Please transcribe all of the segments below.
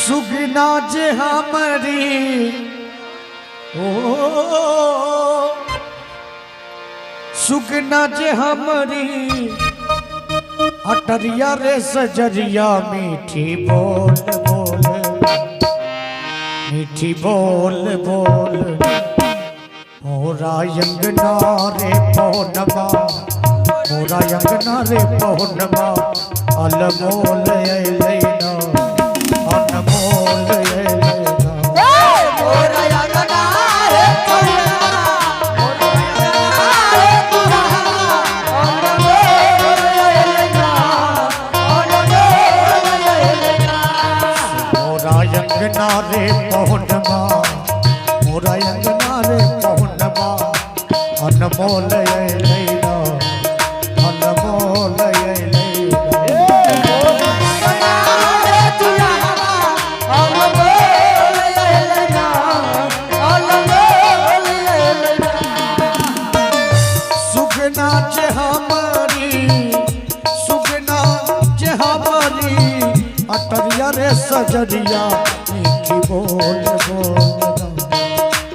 सुगना जे हमारी ओ सुगना जे हमारी अटरिया रे सजरिया मीठी बोल बोल मीठी बोल बोल मोरा यंगना रे पौनमा मोरा यंगना रे पौनमा अलमोल लेना अनमोल लेना मोरा यंगना रे मोरा यंगना रे पौनमा मोरा यंगना रे पौनमा अनमोल लेना अनमोल सुगना जे हमारी अटरिया रे सजरिया मीठी बोल बोल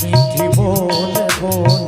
मीठी बोल बोल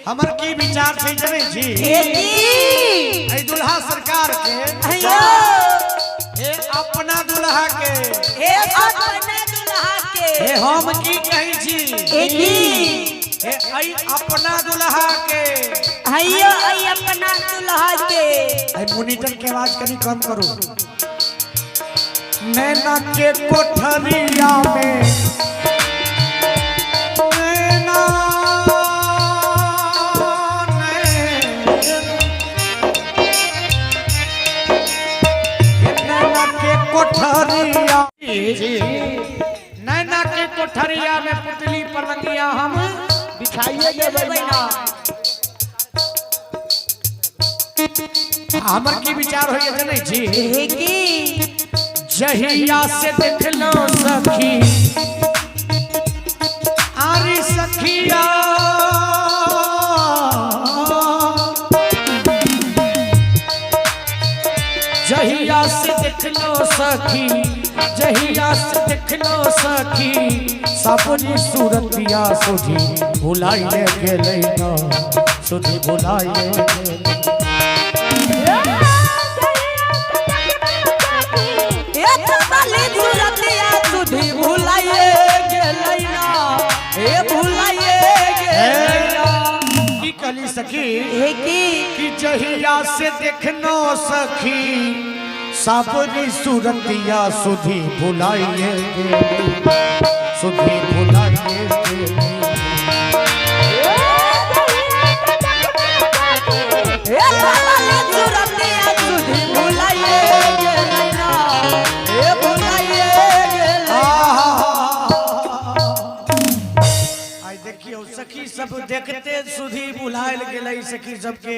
हमर की विचार छै जने जी ए दुल्हा सरकार के ए अपना दुल्हा के ए हम की कहि छी ए अपना दुल्हा के अपना दुल्हा के मॉनिटर के आवाज कनी कम करू नैना के कोठरिया में कोठरिया नैना के कोठरिया में पुतली पलंगिया हम बिछाइए देबै ना हमर की विचार होइए जनै छी जहिया से देखलो सखी आरी सखिया जहिया से देखलो सखी जहिया से देखलो सखी सबरी सूरतिया सुधी भुलाइए गेलै ना सुधी भुलाइए की कली सखी कि जहिया से देखनो सखी साबरी सूरतिया सुधी भुलाइए सुधी भुलाइए सखी सब देखते सुधी बुलायल गेलै सखी सबके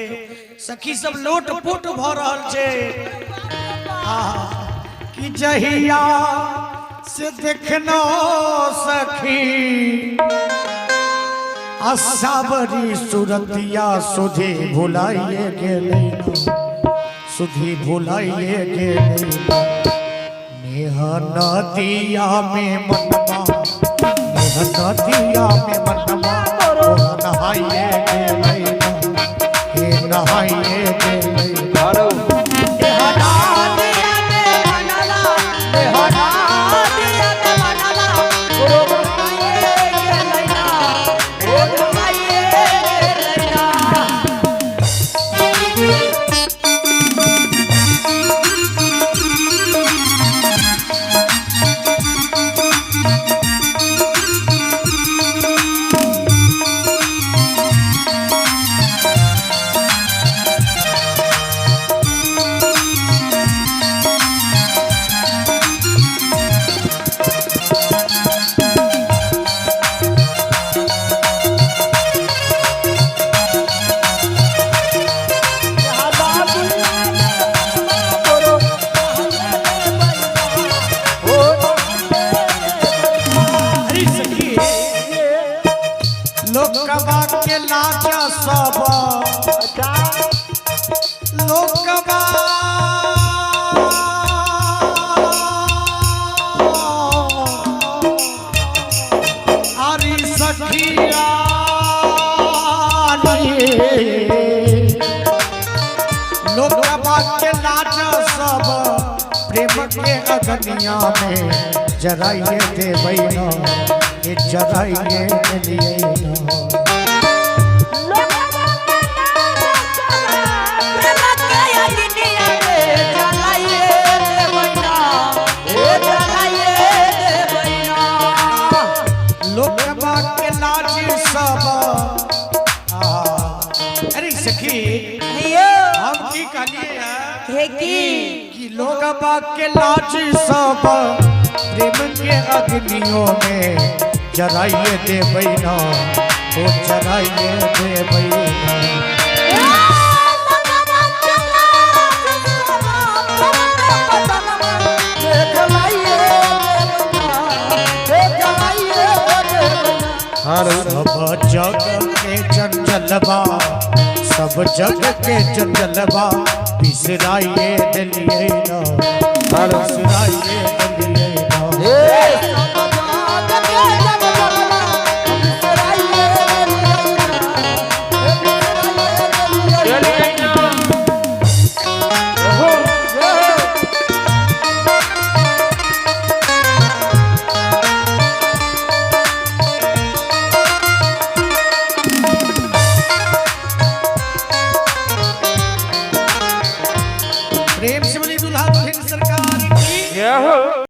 सखी सब लोट पोट भ रहल छै कि जहिया से देखनो सखी असावरी सुरतिया सुधी भुलाइए गेलै सुधी भुलाइए गेलै नेह नदिया में मनवा नेह नदिया में मनवा ओ नहाइए गेलै हे नहाइए गेलै लोकबा के लाज सब लोकबा हरी सखिया लोकबा के लाज सब प्रेम के अगनिया में जराइए देवै न ये जराइए लिए लोकबा के लाज सब अरे सखी हम की कहलिए कि लोकबा के लाज सब प्रेम के अग्नियों में जराइए देवै न तो जराइए देवै न सब जग के जंजलबा सब जग के जंजलबा बिसराइए दिलिए न बिसराइए दिलिए न प्रेम से बोली दुल्हा दुल्हन सरकार की।